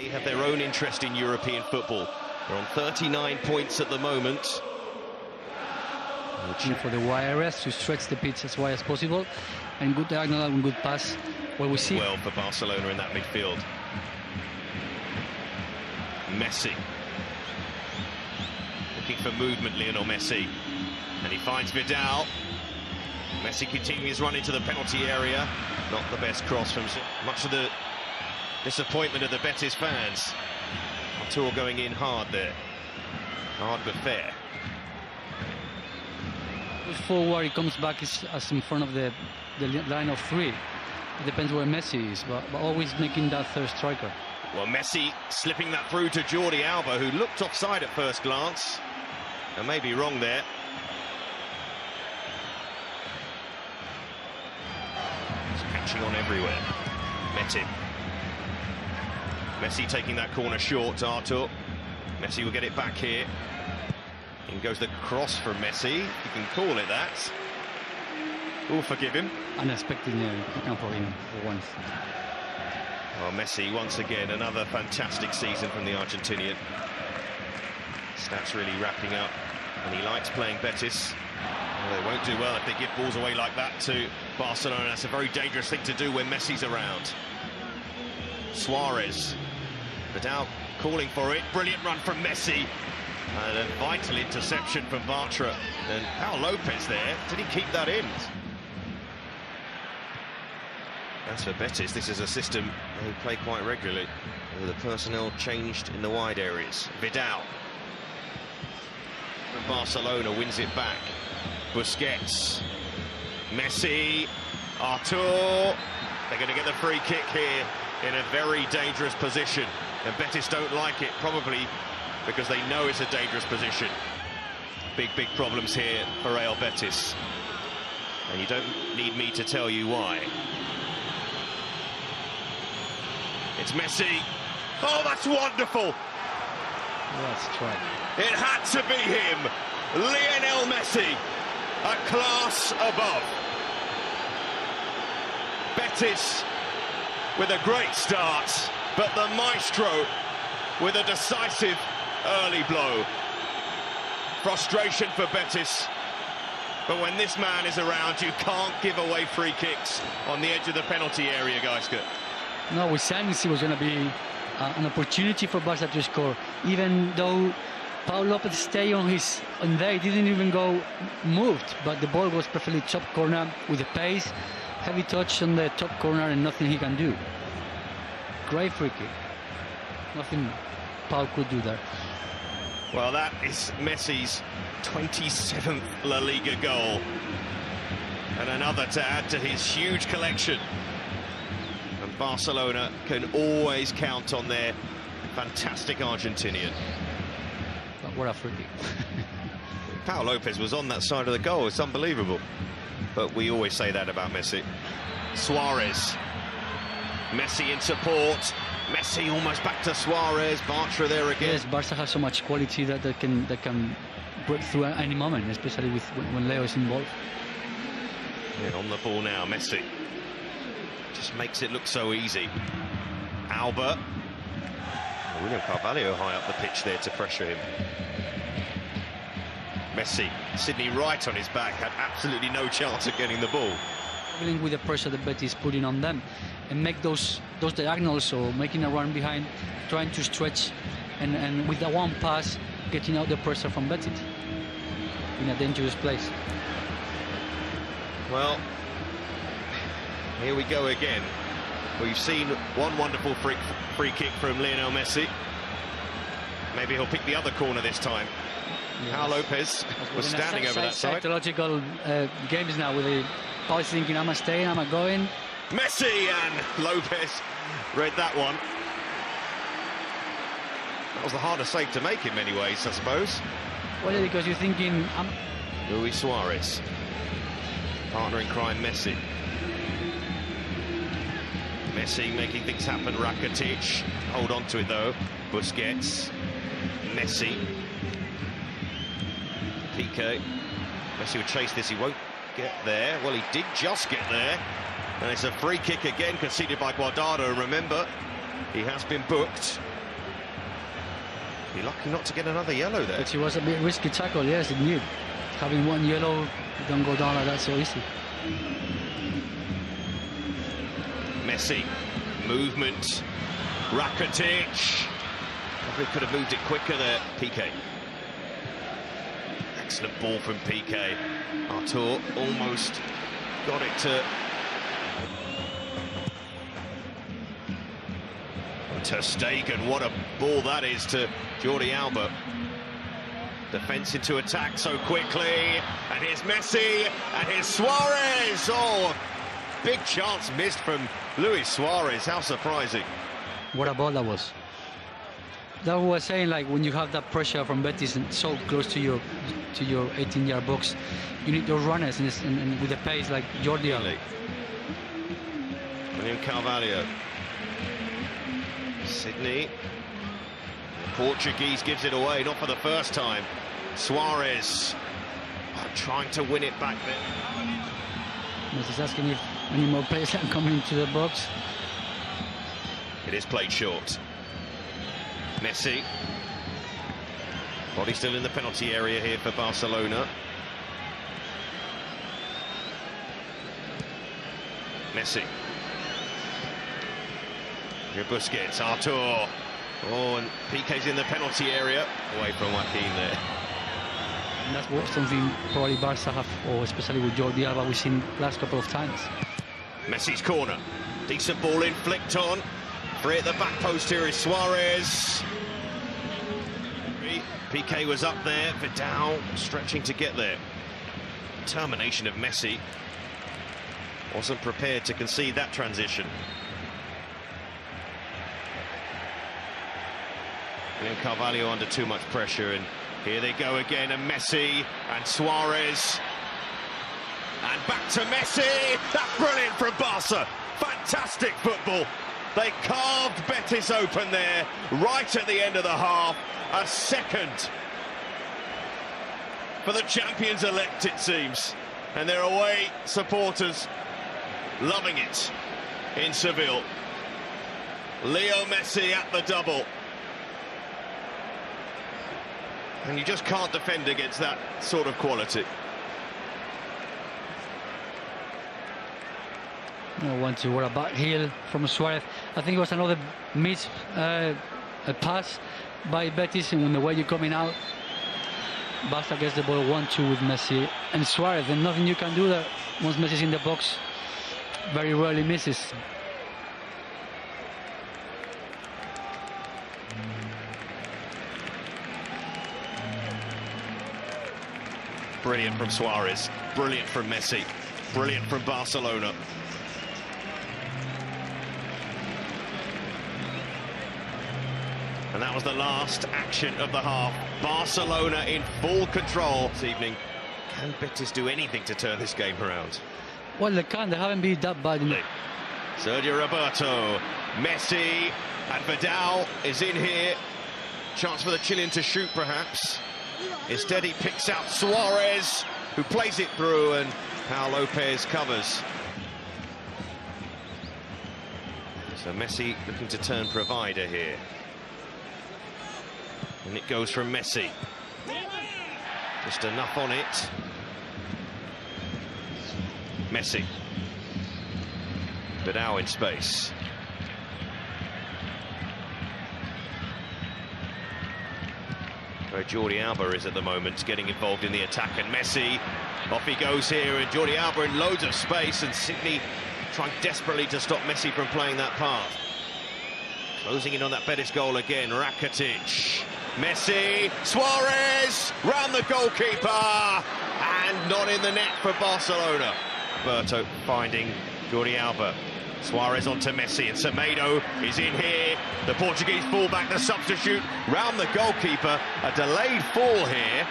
They have their own interest in European football. They're on 39 points at the moment. For the wide areas to stretch the pitch as wide as possible, and good diagonal and good pass. Well, we see well for Barcelona in that midfield. Messi looking for movement, Lionel Messi, and he finds Vidal. Messi continues his run into the penalty area. Not the best cross from much of the disappointment of the Betis fans. Artur going in hard there, hard but fair. Forward, he comes back as in front of the line of three. It depends where Messi is, but always making that third striker. Well, Messi slipping that through to Jordi Alba, who looked offside at first glance, and may be wrong there. He's catching on everywhere. Met him. Messi taking that corner short to Artur. Messi will get it back here. In goes the cross from Messi, you can call it that. We'll forgive him. Unexpected for him for once. Well, Messi once again, another fantastic season from the Argentinian. Stats really wrapping up, and he likes playing Betis. Well, they won't do well if they give balls away like that to Barcelona. That's a very dangerous thing to do when Messi's around. Suarez, Vidal calling for it. Brilliant run from Messi. And a vital interception from Bartra. And Pau Lopez there, did he keep that in? As for Betis, this is a system they play quite regularly, with the personnel changed in the wide areas. Vidal from Barcelona wins it back. Busquets, Messi, Artur. They're going to get the free kick here in a very dangerous position. And Betis don't like it, probably because they know it's a dangerous position. Big problems here for Real Betis. And you don't need me to tell you why. It's Messi. Oh, that's wonderful. That's right. It had to be him. Lionel Messi, a class above. Betis with a great start, but the maestro with a decisive early blow. Frustration for Betis, but when this man is around, you can't give away free kicks on the edge of the penalty area, Geisker. No, with Sanchez it was going to be an opportunity for Barca to score, even though Pau Lopez stayed on there, he didn't even go moved, but the ball was perfectly top corner with the pace, heavy touch on the top corner, and nothing he can do. Great free kick. Nothing Pau could do there. Well, that is Messi's 27th La Liga goal, and another to add to his huge collection. And Barcelona can always count on their fantastic Argentinian. But what a free kick. Pau Lopez was on that side of the goal. It's unbelievable. But we always say that about Messi. Suarez. Messi in support. Messi almost back to Suarez. Bartra there again. Yes, Barca has so much quality that they can break through at any moment, especially when Leo is involved. Yeah, on the ball now, Messi. Just makes it look so easy. Alba. William Carvalho high up the pitch there to pressure him. Messi, Sydney right on his back, had absolutely no chance of getting the ball. Dealing with the pressure that Betis putting on them, and make those diagonals, or making a run behind, trying to stretch, and with that one pass, getting out the pressure from Betis in a dangerous place. Well, here we go again. We've seen one wonderful free kick from Lionel Messi. Maybe he'll pick the other corner this time. Yes. Pau Lopez was standing over that side. Psychological games now, with the Pau thinking, am I staying, am I going? Messi, and Lopez read that one. That was the hardest save to make in many ways, I suppose. Well, because you're thinking... Luis Suarez, partner in crime, Messi. Messi making things happen. Rakitic, hold on to it though. Busquets, Messi, Piqué. Messi would chase this, he won't get there. Well, he did just get there. And it's a free kick again, conceded by Guardado, remember. He has been booked. Be lucky not to get another yellow there. Which was a bit risky tackle, yes, indeed. Having one yellow, you don't go down like that so easy. Messi, movement, Rakitic. Probably could have moved it quicker there. Piqué. Excellent ball from Piqué. Artur almost got it to Ter Stegen. What a ball that is to Jordi Alba. Defence into attack so quickly, and here's Messi, and here's Suarez. Oh, big chance missed from Luis Suarez. How surprising. What a ball that was. That was saying, like, when you have that pressure from Betis and so close to your 18-yard box, you need those runners and with a pace like Jordi Alba. William Carvalho. Sydney. The Portuguese gives it away, not for the first time. Suarez trying to win it back there. He's asking if any more players can come into the box. It is played short. Messi. Body still in the penalty area here for Barcelona. Messi. Here Busquets, Artur. Oh, and Piqué's in the penalty area. Away from Joaquin there. And that's what something probably Barca have, or especially with Jordi Alba, we've seen last couple of times. Messi's corner. Decent ball in, flicked on. Free at the back post here is Suarez. Piqué was up there. Vidal stretching to get there. Determination of Messi. Wasn't prepared to concede that transition. William Carvalho under too much pressure, and here they go again, and Messi and Suarez. And back to Messi. That's brilliant from Barca. Fantastic football. They carved Betis open there, right at the end of the half. A second for the champions-elect, it seems. And their away supporters loving it in Seville. Leo Messi at the double. And you just can't defend against that sort of quality. 1-2, what a back heel from Suarez. I think it was another miss a pass by Betis, and when the way you're coming out, Barca gets the ball 1-2 with Messi and Suarez, and nothing you can do there. Once Messi's in the box, very rarely misses. Brilliant from Suarez, brilliant from Messi, brilliant from Barcelona. And that was the last action of the half. Barcelona in full control this evening. Can Betis do anything to turn this game around? Well, they can. They haven't been that bad. Sergio Roberto, Messi, and Vidal is in here. Chance for the Chilean to shoot, perhaps. Instead, he picks out Suarez, who plays it through, and Pau Lopez covers. So Messi looking to turn provider here. And it goes from Messi. Just enough on it. Messi. Vidal in space. Where Jordi Alba is at the moment, getting involved in the attack, and Messi, off he goes here, and Jordi Alba in loads of space, and Sydney trying desperately to stop Messi from playing that part. Closing in on that Betis goal again, Rakitic. Messi, Suarez, round the goalkeeper, and not in the net for Barcelona. Roberto finding Jordi Alba. Suarez onto Messi, and Semedo is in here. The Portuguese fullback, the substitute, round the goalkeeper. A delayed fall here.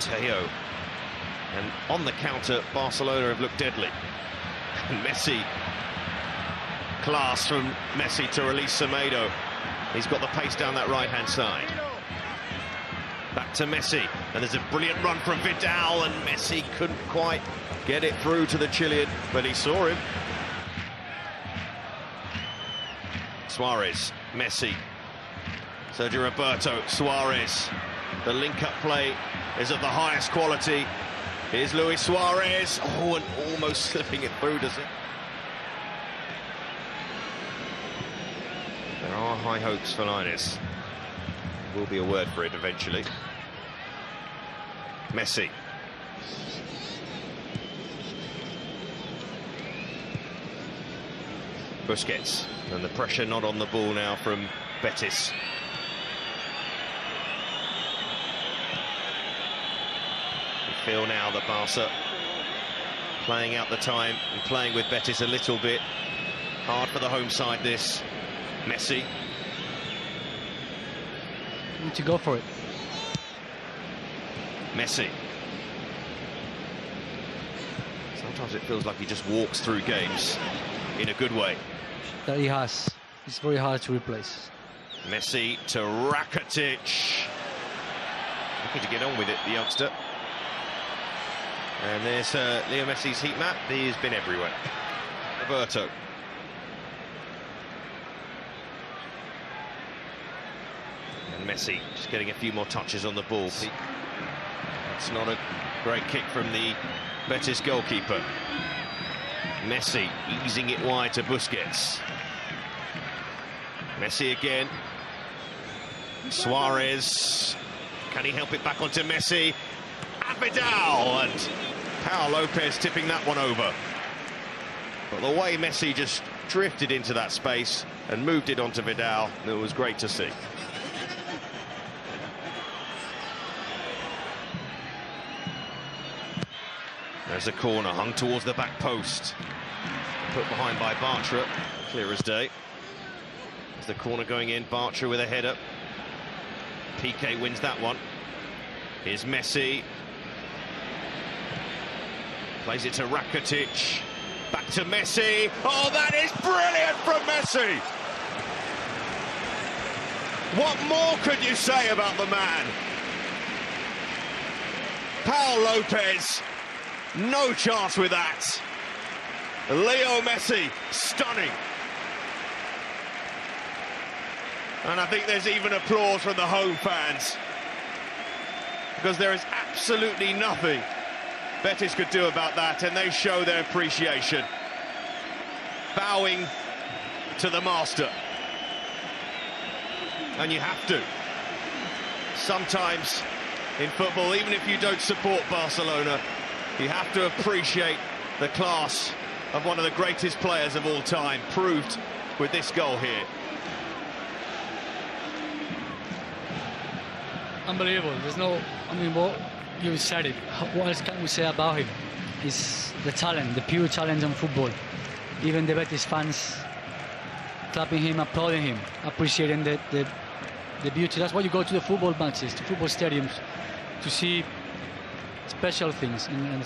Teo. And on the counter, Barcelona have looked deadly. And Messi, class from Messi to release Semedo. He's got the pace down that right-hand side. Back to Messi, and there's a brilliant run from Vidal, and Messi couldn't quite get it through to the Chilean, but he saw him. Suarez, Messi, Sergio Roberto, Suarez. The link-up play is of the highest quality. Here's Luis Suarez. Oh, and almost slipping it through, does it? There are high hopes for Lionel. Will be a word for it eventually. Messi. Busquets, and the pressure not on the ball now from Betis. You feel now that Barca playing out the time and playing with Betis a little bit. Hard for the home side this. Messi. Need to go for it. Messi. Sometimes it feels like he just walks through games in a good way. That he has. It's very hard to replace. Messi to Rakitic. Looking to get on with it, the youngster. And there's Leo Messi's heat map. He's been everywhere. Roberto. And Messi just getting a few more touches on the ball. It's not a great kick from the Betis goalkeeper. Messi easing it wide to Busquets. Messi again. Suarez. Can he help it back onto Messi? Vidal, and Pau Lopez tipping that one over. But the way Messi just drifted into that space and moved it onto Vidal, it was great to see. There's a corner hung towards the back post. Put behind by Bartra, clear as day. There's the corner going in, Bartra with a header. PK wins that one. Here's Messi. Plays it to Rakitic. Back to Messi. Oh, that is brilliant from Messi! What more could you say about the man? Pau Lopez, no chance with that. Leo Messi, stunning. And I think there's even applause from the home fans, because there is absolutely nothing Betis could do about that, and they show their appreciation. Bowing to the master. And you have to. Sometimes in football, even if you don't support Barcelona, you have to appreciate the class of one of the greatest players of all time, proved with this goal here. Unbelievable. There's no, I mean, what you said it. What else can we say about him? It's the talent, the pure talent on football. Even the Betis fans clapping him, applauding him, appreciating the beauty. That's why you go to the football matches, to football stadiums, to see special things. And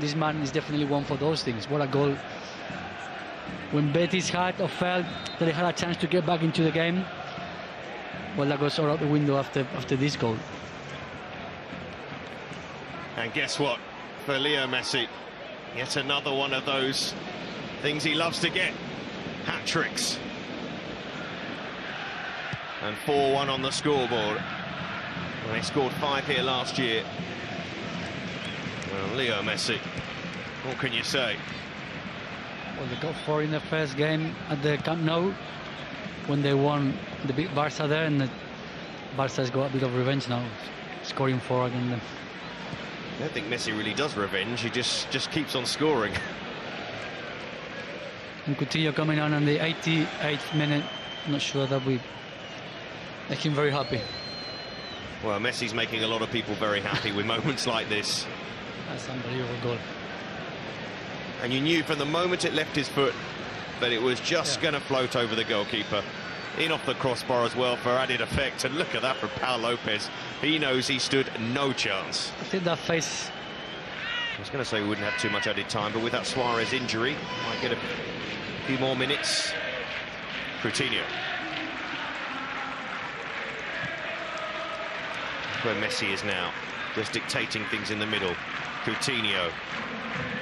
this man is definitely one for those things. What a goal. When Betis had or felt that they had a chance to get back into the game, well, that goes all out the window after this goal. And guess what? For Leo Messi, yet another one of those things he loves to get. Hat-tricks. And 4-1 on the scoreboard. Well, they scored 5 here last year. Well, Leo Messi, what can you say? Well, they got 4 in the first game at the Camp Nou, when they won the big Barca there, and the Barca's got a bit of revenge now, scoring 4 against them. I don't think Messi really does revenge, he just keeps on scoring. And Coutinho coming on the 88th minute, not sure that we make him very happy. Well, Messi's making a lot of people very happy with moments like this. That's an unbelievable goal. And you knew from the moment it left his foot that it was just going to float over the goalkeeper. In off the crossbar as well for added effect. And look at that from Pau Lopez. He knows he stood no chance. I think that face... I was going to say we wouldn't have too much added time, but with that Suarez injury, might get a few more minutes. Coutinho. Where Messi is now, just dictating things in the middle. Coutinho.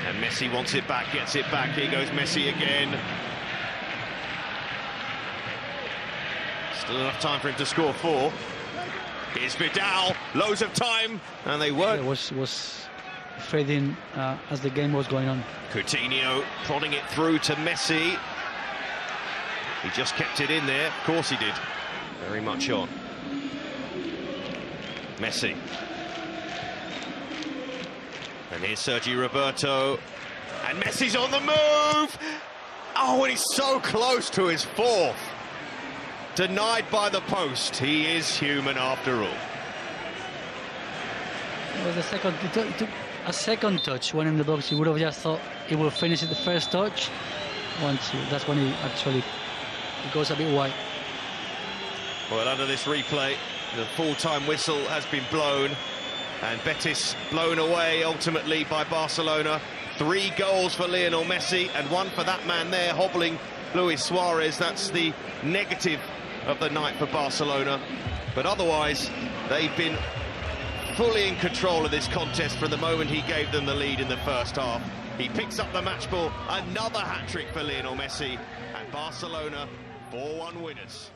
And Messi wants it back, gets it back. Here goes Messi again. Still enough time for him to score 4. Here's Vidal, loads of time, and they weren't. It was fading as the game was going on. Coutinho prodding it through to Messi. He just kept it in there. Of course he did. Very much on. Messi. And here's Sergi Roberto. And Messi's on the move! Oh, and he's so close to his 4th. Denied by the post. He is human after all. It was the second. It took a second touch when in the box. He would have just thought he will finish at the first touch. That's when he actually goes a bit wide. Well, under this replay, the full-time whistle has been blown, and Betis blown away ultimately by Barcelona. 3 goals for Lionel Messi and 1 for that man there hobbling Luis Suarez. That's the negative of the night for Barcelona, but otherwise they've been fully in control of this contest from the moment he gave them the lead in the first half. He picks up the match ball, another hat-trick for Lionel Messi, and Barcelona 4-1 winners.